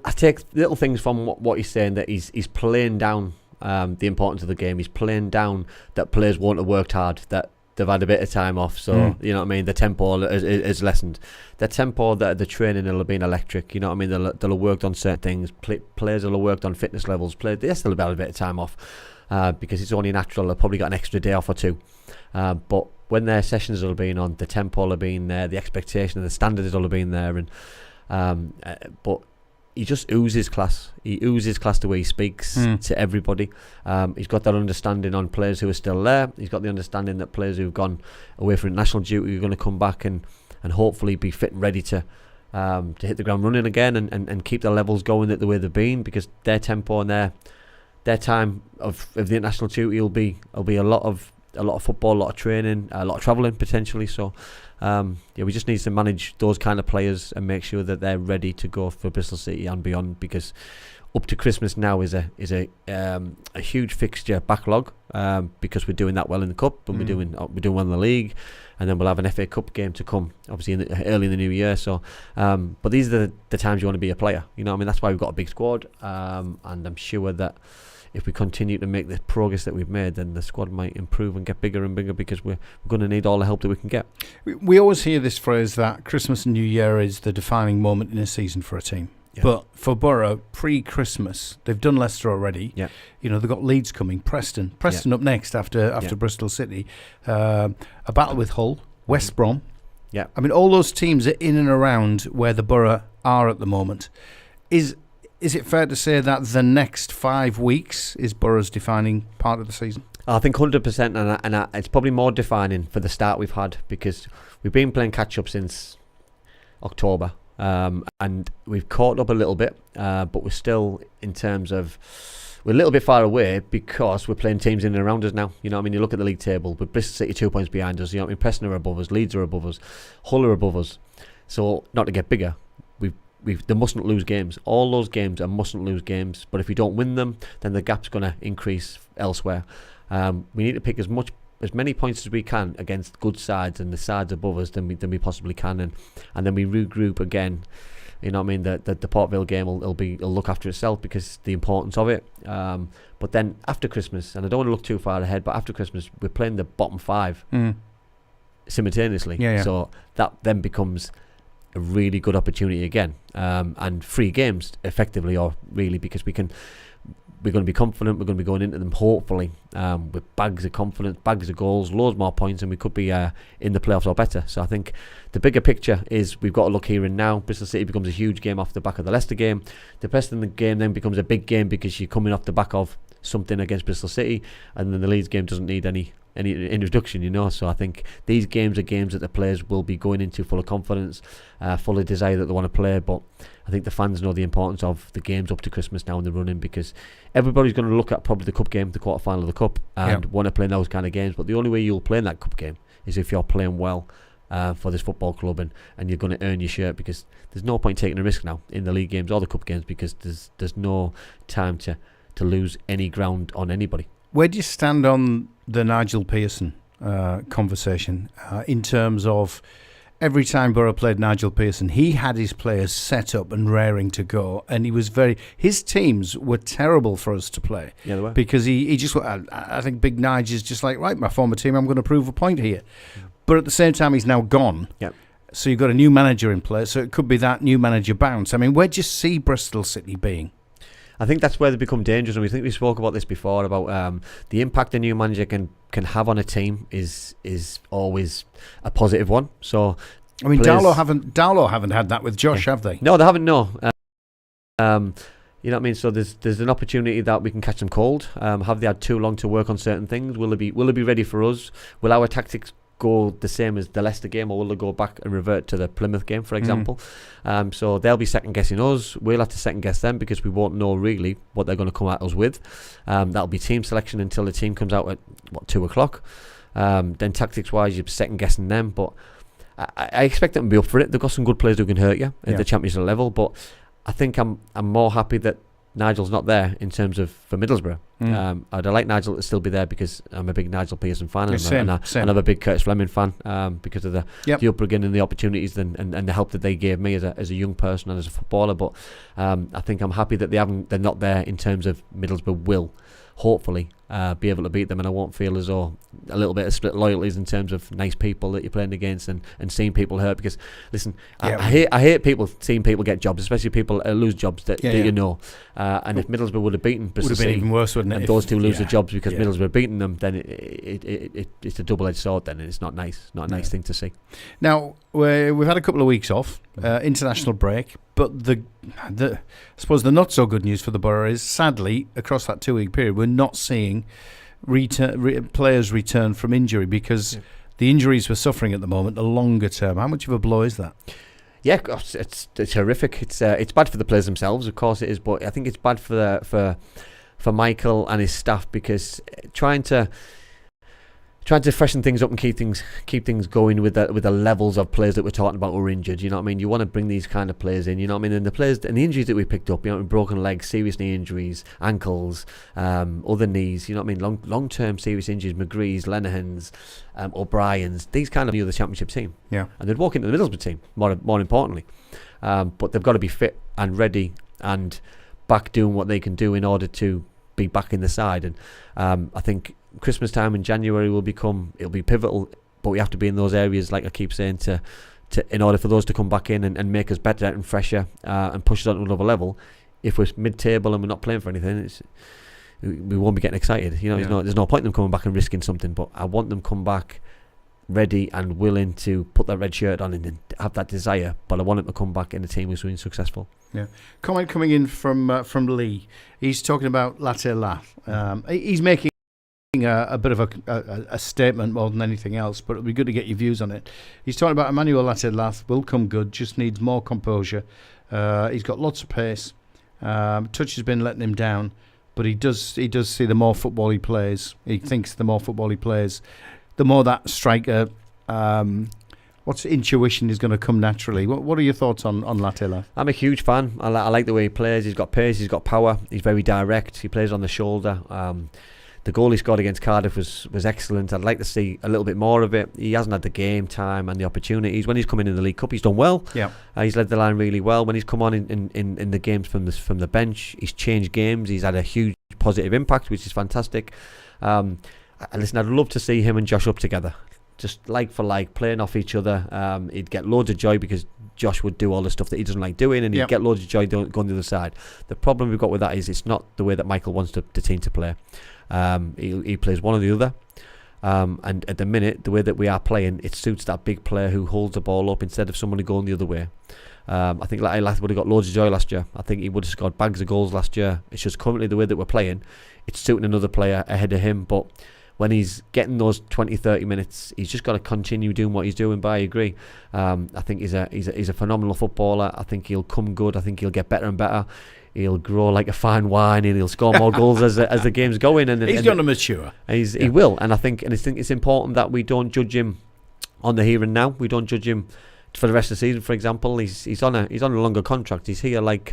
I take little things from what he's saying, that he's playing down the importance of the game. He's playing down that players won't have worked hard, that they've had a bit of time off. So, you know what I mean? The tempo is lessened. The tempo, the training will have been electric. You know what I mean? They'll have worked on certain things. Players will have worked on fitness levels. They still have had a bit of time off. Because it's only natural, they've probably got an extra day off or two. But when their sessions will have been on, the tempo will have been there, the expectation and the standards will have been there, and but he just oozes class. He oozes class the way he speaks to everybody. He's got that understanding on players who are still there. He's got the understanding that players who've gone away for national duty are going to come back and hopefully be fit and ready to hit the ground running again and keep their levels going the way they've been, because their tempo and their time of the international duty will be a lot of football, a lot of training, a lot of travelling potentially. So we just need to manage those kind of players and make sure that they're ready to go for Bristol City and beyond, because up to Christmas now is a huge fixture backlog, because we're doing that well in the cup and we're doing well in the league, and then we'll have an FA Cup game to come, obviously early in the new year. So, but these are the times you want to be a player. You know what I mean? That's why we've got a big squad, and I'm sure that if we continue to make the progress that we've made, then the squad might improve and get bigger and bigger, because we're going to need all the help that we can get. We always hear this phrase that Christmas and New Year is the defining moment in a season for a team. Yeah. But for Borough, pre-Christmas, they've done Leicester already. Yeah. You know, they've got Leeds coming, Preston up next after Bristol City, a battle with Hull, West Brom. Yeah. I mean, all those teams are in and around where the Borough are at the moment. Is it fair to say that the next 5 weeks is Borough's defining part of the season? I think 100%, and it's probably more defining for the start we've had, because we've been playing catch-up since October, and we've caught up a little bit, but we're still, in terms of, we're a little bit far away because we're playing teams in and around us now. You know what I mean? You look at the league table, but Bristol City 2 points behind us. You know what I mean? Preston are above us, Leeds are above us, Hull are above us. So, not to get bigger, they mustn't lose games. All those games are mustn't lose games. But if we don't win them, then the gap's going to increase elsewhere. We need to pick as many points as we can against good sides and the sides above us than we possibly can, and then we regroup again. You know what I mean? The Port Vale game will look after itself, because the importance of it. But then after Christmas, and I don't want to look too far ahead, but after Christmas we're playing the bottom 5 simultaneously. So that then becomes a really good opportunity again, and 3 games effectively, or really, because we're going to be confident. We're going to be going into them hopefully with bags of confidence, bags of goals, loads more points, and we could be in the playoffs or better. So I think the bigger picture is we've got to look here and now. Bristol City becomes a huge game off the back of the Leicester game. The Preston game then becomes a big game, because you're coming off the back of something against Bristol City, and then the Leeds game doesn't need any introduction, you know. So I think these games are games that the players will be going into full of confidence, full of desire that they want to play. But I think the fans know the importance of the games up to Christmas now in the running, because everybody's going to look at probably the cup game, the quarter final of the cup, and want to play in those kind of games. But the only way you'll play in that cup game is if you're playing well for this football club, and you're going to earn your shirt, because there's no point taking a risk now in the league games or the cup games, because there's no time to lose any ground on anybody. Where do you stand on the Nigel Pearson conversation in terms of every time Borough played Nigel Pearson, he had his players set up and raring to go, and his teams were terrible for us to play. Yeah, they were. Because he just, I think Big Nige is just like, right, my former team, I'm going to prove a point here. But at the same time, he's now gone. Yep. So you've got a new manager in place, so it could be that new manager bounce. I mean, where do you see Bristol City being? I think that's where they become dangerous, and we spoke about this before about the impact a new manager can have on a team is always a positive one. So I mean, Darlow haven't had that with Josh, have they? No, they haven't. No. You know what I mean? So there's an opportunity that we can catch them cold. Have they had too long to work on certain things? Will they be ready for us? Will our tactics go the same as the Leicester game, or will they go back and revert to the Plymouth game, for example? So they'll be second guessing us. We'll have to second guess them because we won't know really what they're going to come at us with. That'll be team selection until the team comes out at 2:00. Then tactics wise, you're second guessing them, but I expect them to be up for it. They've got some good players who can hurt you at the championship level, but I think I'm more happy that Nigel's not there in terms of for Middlesbrough. I'd like Nigel to still be there because I'm a big Nigel Pearson fan, and I'm a big Curtis Fleming fan because of the upbringing and the opportunities and the help that they gave me as a young person and as a footballer. But I think I'm happy that they're not there in terms of Middlesbrough will hopefully be able to beat them, and I won't feel as though a little bit of split loyalties in terms of nice people that you're playing against and seeing people hurt. Because listen, I hate seeing people get jobs, especially people lose jobs that you know. And if Middlesbrough would have beaten Bristol, would have been even worse, wouldn't it? And those two lose their jobs because Middlesbrough beaten them, then it's a double-edged sword. Then and it's not nice, not a nice thing to see. Now we've had a couple of weeks off, international break, but the I suppose the not so good news for the Borough is sadly across that 2 week period we're not seeing players return from injury because the injuries we're suffering at the moment are longer term. How much of a blow is that? Yeah, it's horrific. It's bad for the players themselves, of course it is, but I think it's bad for Michael and his staff because trying to freshen things up and keep things going with the levels of players that we're talking about who are injured. You know what I mean? You want to bring these kind of players in. You know what I mean? And the players and the injuries that we picked up. You know, broken legs, serious knee injuries, ankles, other knees. You know what I mean? Long-term serious injuries. McGree's, Lenahans, O'Brien's. These kind of the Championship team. Yeah. And they'd walk into the Middlesbrough team. More importantly, but they've got to be fit and ready and back doing what they can do in order to be back in the side. And I think Christmas time in January it'll be pivotal, but we have to be in those areas, like I keep saying, to in order for those to come back in and make us better and fresher and push us on to another level. If we're mid-table and we're not playing for anything, we won't be getting excited. You know, there's no point in them coming back and risking something. But I want them to come back ready and willing to put that red shirt on and have that desire. But I want them to come back in a team who's been successful. Yeah. Comment coming in from Lee. He's talking about Latte Lath. He's making a bit of a statement more than anything else, but it'll be good to get your views on it. He's talking about Emmanuel Latte Lath will come good, just needs more composure. He's got lots of pace. Touch has been letting him down, but he does see the more football he plays. He thinks the more football he plays, the more that striker what's intuition is going to come naturally. What are your thoughts on Latte Lath? I'm a huge fan. I like the way he plays. He's got pace, he's got power, he's very direct, he plays on the shoulder. The goal he scored against Cardiff was excellent. I'd like to see a little bit more of it. He hasn't had the game time and the opportunities. When he's come in the League Cup, he's done well. Yeah, he's led the line really well. When he's come on in the games from the bench, he's changed games. He's had a huge positive impact, which is fantastic. Listen, I'd love to see him and Josh up together, just like for like, playing off each other. He'd get loads of joy because Josh would do all the stuff that he doesn't like doing, and he'd get loads of joy going the other side. The problem we've got with that is it's not the way that Michael wants the team to play. He plays one or the other, and at the minute, the way that we are playing, it suits that big player who holds the ball up instead of someone going the other way. I think Lath would have got loads of joy last year. I think he would have scored bags of goals last year. It's just currently the way that we're playing, it's suiting another player ahead of him. But when he's getting those 20-30 minutes, he's just got to continue doing what he's doing. But I agree. I think he's a phenomenal footballer. I think he'll come good. I think he'll get better and better. He'll grow like a fine wine, and he'll score more goals as the game's going. And he's going to mature. He will, and I think it's important that we don't judge him on the here and now. We don't judge him for the rest of the season. For example, he's on a longer contract. He's here like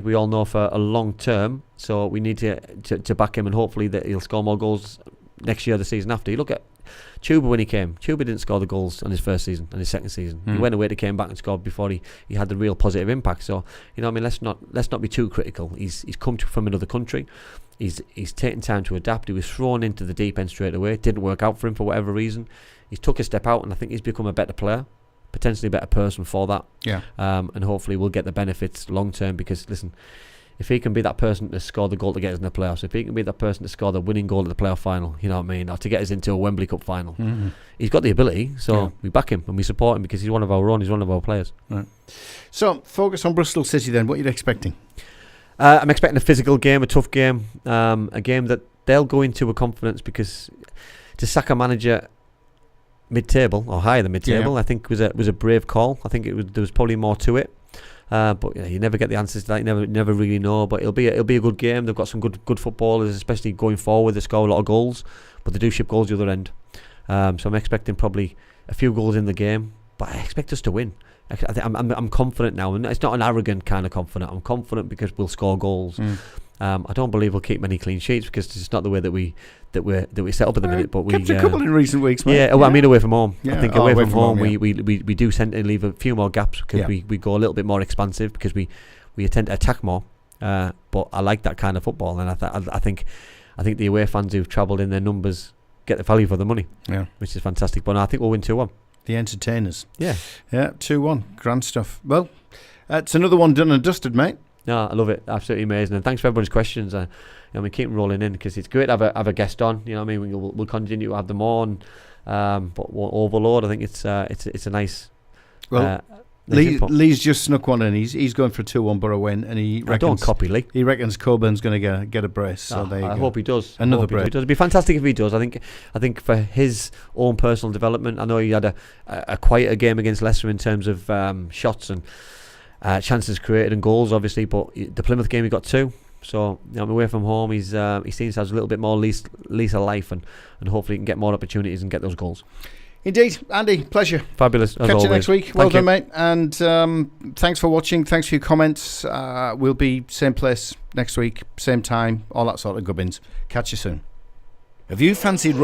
we all know, for a long term. So we need to back him, and hopefully that he'll score more goals next year, the season after. You look at Chuba when he came. Chuba didn't score the goals on his first season and his second season. He went away to came back and scored before he had the real positive impact. So, you know what I mean, let's not be too critical. He's come from another country. He's taken time to adapt. He was thrown into the deep end straight away. It didn't work out for him for whatever reason. He's took a step out, and I think he's become a better player, potentially a better person for that. Yeah. And hopefully we'll get the benefits long term, because listen, if he can be that person to score the goal to get us in the playoffs, if he can be that person to score the winning goal at the playoff final, you know what I mean, or to get us into a Wembley Cup final, he's got the ability. So we back him and we support him because he's one of our own. He's one of our players. Right. So focus on Bristol City then. What are you expecting? I'm expecting a physical game, a tough game, a game that they'll go into with confidence, because to sack a manager mid-table or higher than mid-table, I think was a brave call. I think there was probably more to it. But you never get the answers to that. You never really know. But it'll be a good game. They've got some good footballers, especially going forward. They score a lot of goals, but they do ship goals the other end. So I'm expecting probably a few goals in the game, but I expect us to win. I'm confident now, and it's not an arrogant kind of confident. I'm confident because we'll score goals. I don't believe we'll keep many clean sheets, because it's just not the way that we set up at the minute. But we kept a couple in recent weeks, mate. Yeah, well, I mean away from home. Yeah. I think away from home, yeah. we do tend to leave a few more gaps, because we go a little bit more expansive, because we tend to attack more. But I like that kind of football, and I think the away fans who've travelled in their numbers get the value for the money. Yeah, which is fantastic. But I think we'll win 2-1. The entertainers. Yeah, 2-1. Grand stuff. Well, it's another one done and dusted, mate. No, I love it. Absolutely amazing. And thanks for everybody's questions. Keep them rolling in, because it's great to have a guest on. You know what I mean? We'll continue to have them on. But won't overload. I think it's a nice. Well, Lee's just snuck one in. He's going for a 2-1 Borough win, and he reckons, don't copy Lee. He reckons Coburn's going to get a brace. So there you go. I hope he does. Another brace. It'd be fantastic if he does. I think for his own personal development. I know he had a quieter game against Leicester in terms of shots and chances created and goals, obviously. But the Plymouth game, he got 2. So away from home, he seems to have a little bit more lease of life, and hopefully he can get more opportunities and get those goals. Indeed, Andy, pleasure. Fabulous. Catch always. you next week. Well done, mate. And thanks for watching. Thanks for your comments. We'll be same place next week, same time, all that sort of gubbins. Catch you soon. Have you fancied